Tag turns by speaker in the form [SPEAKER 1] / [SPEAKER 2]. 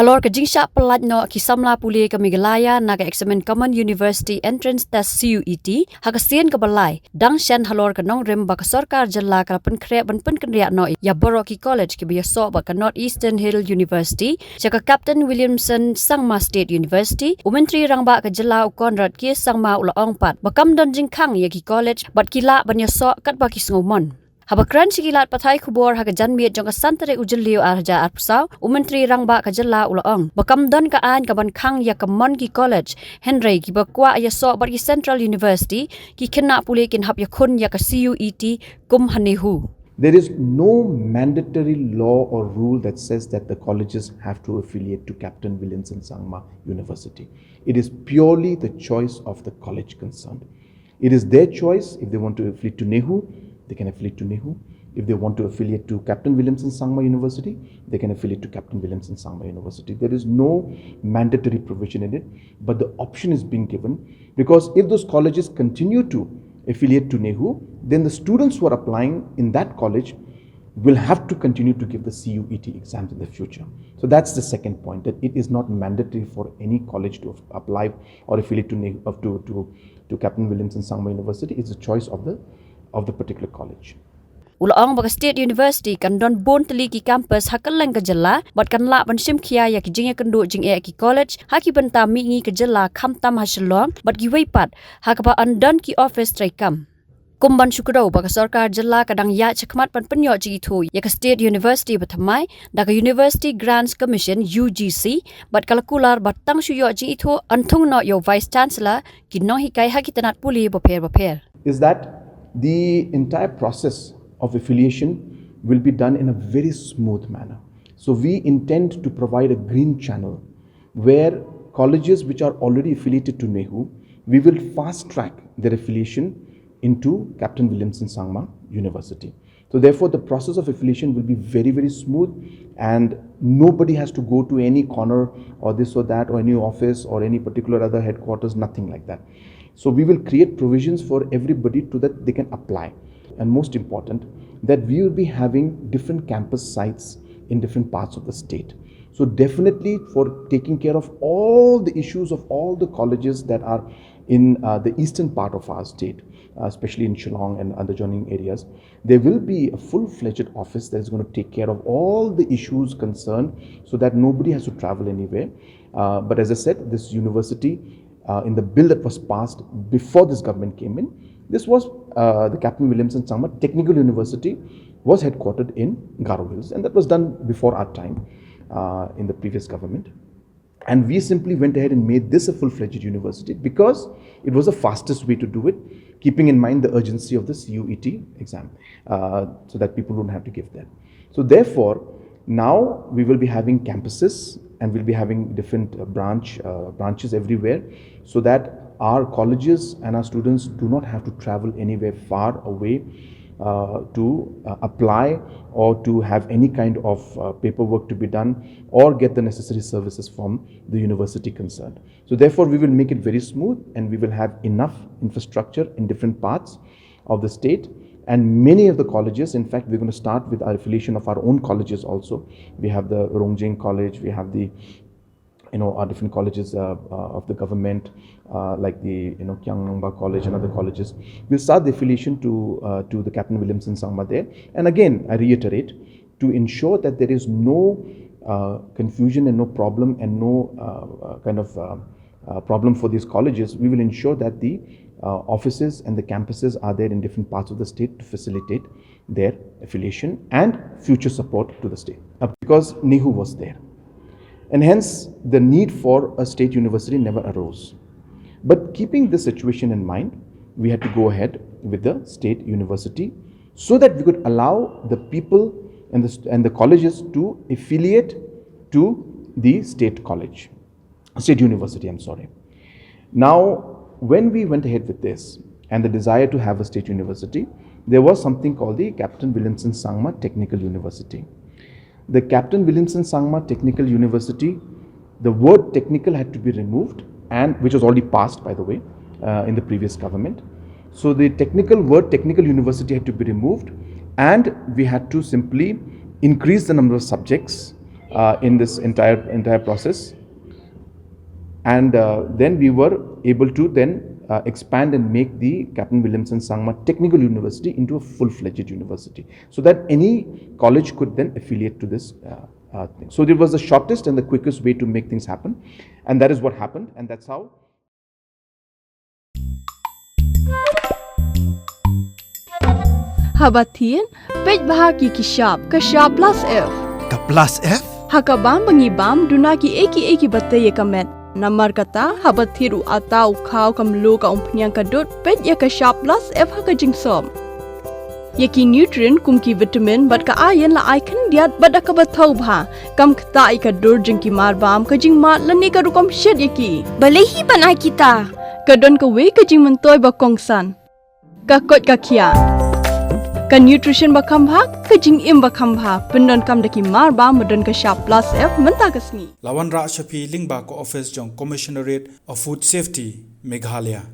[SPEAKER 1] Halor ka jingsha pelat no ki samla puli ka Meghalaya na ka examen Common University Entrance Test CUET hakasien ka balai dang shan halor ka nong rem ba ka sarkar jalla ka pen kre ban pen kenria no ya boro ki college ki Ïasoh ba ka North Eastern Hill University cha ka Captain Williamson Sangma State University umentri rang ba ka jalla Conrad ki Sangma ula ongpat bakam don Jingkhang ya ki college bat kila ban Ïasoh kat ba ki ngomon Habakran sigilat patay kubor haga janmiet jong kasantare ujeliu arja arpsaw umentri rangba kajalla ulaong bakamdon kaan kaban khang ya kamon ki college Henry ki bakwa Ïasoh bar ki Central University ki kena pule kin hap yakun ya ka CUET kum NEHU.
[SPEAKER 2] There is no mandatory law or rule that says that the colleges have to affiliate to Captain Williamson Sangma University. It is purely the choice of the college concerned. It is their choice. If they want to affiliate to NEHU, they can affiliate to NEHU. If they want to affiliate to Captain Williamson Sangma University, they can affiliate to Captain Williamson Sangma University. There is no mandatory provision in it, but the option is being given because if those colleges continue to affiliate to NEHU, then the students who are applying in that college will have to continue to give the CUET exams in the future. So that's the second point, that it is not mandatory for any college to apply or affiliate to Captain Williamson Sangma University. It's a choice of the particular college.
[SPEAKER 1] Ulaong baga State University kan don bon teli ki campus hakalang ka jalla bat kan la ban sim khia ya ki jingya kandu jingya ki college haki banta mi ngi ka jalla kham tam ha Shillong bat ki weipat hakaba andon ki office trai kam kumban syukurau baga sarkar jalla kadang ya chakmat pan penyo ji thu ya ka State University bathamai da ka University Grants Commission UGC bat kalkular bat tang shuyo ji thu anthung no yo vice chancellor ki no hikai haki tanat puli bapher
[SPEAKER 2] is that the entire process of affiliation will be done in a very smooth manner. So we intend to provide a green channel where colleges which are already affiliated to NEHU, we will fast track their affiliation into Captain Williamson Sangma University. So therefore the process of affiliation will be very, very smooth and nobody has to go to any corner or this or that or any office or any particular other headquarters, nothing like that. So we will create provisions for everybody so that they can apply. And most important, that we will be having different campus sites in different parts of the state. So definitely for taking care of all the issues of all the colleges that are in the eastern part of our state, especially in Shillong and other adjoining areas, there will be a full-fledged office that is going to take care of all the issues concerned so that nobody has to travel anywhere. But as I said, this university, in the bill that was passed before this government came in, this was the Captain Williamson Sangma Technical University was headquartered in Kyrwoh Hills, and that was done before our time in the previous government. And we simply went ahead and made this a full-fledged university because it was the fastest way to do it, keeping in mind the urgency of the CUET exam, so that people don't have to give that. So therefore, now we will be having campuses and we'll be having different branches everywhere so that our colleges and our students do not have to travel anywhere far away to apply or to have any kind of paperwork to be done or get the necessary services from the university concerned. So therefore we will make it very smooth and we will have enough infrastructure in different parts of the state. And many of the colleges, in fact, we're going to start with our affiliation of our own colleges also. We have the Rongjing College, we have the, our different colleges of the government, like the, Kyrwoh College and other colleges. We'll start the affiliation to the Captain Williamson Sangma there. And again, I reiterate, to ensure that there is no confusion and no problem and no problem for these colleges, we will ensure that the offices and the campuses are there in different parts of the state to facilitate their affiliation and future support to the state. Because NEHU was there. And hence, the need for a state university never arose. But keeping this situation in mind, we had to go ahead with the state university so that we could allow the people and the colleges to affiliate to the state college, state university, I'm sorry. Now, when we went ahead with this and the desire to have a state university, there was something called the Captain Williamson Sangma Technical University. The Captain Williamson Sangma Technical University, the word technical had to be removed, and which was already passed, by the way, in the previous government. So the word technical university had to be removed, and we had to simply increase the number of subjects in this entire process. And then we were able to then expand and make the Captain Williamson Sangma Technical University into a full-fledged university, so that any college could then affiliate to this thing. So it was the shortest and the quickest way to make things happen, and that is what happened, and that's how.
[SPEAKER 3] Habatin, pej bahagi kishab plus F.
[SPEAKER 4] Ka plus F?
[SPEAKER 3] Hakabam bangibam dunaki eki bataya kamet. Namar kata habathiru atau kau kamlu ka umpnyang kadut pej ya kishab plus F haka jingsom. Yaki nutrient kumki vitamin bat ka ayan la aikan diat bat ka bathau bha kam kta ikadur jingki marbam ka jingmat lani ka rukom shed yaki. Balehi banai kita. Kadon ka we ka jing mentoy ba kongsan. Ka kot ka kia. Ka nutrition ba khambha ka jing im ba khambha pendon kam daki marba modon ka sharp plus F menta kasni.
[SPEAKER 4] Lawan Ra Shafi Lingba ko office jong Commissionerate of Food Safety Meghalaya.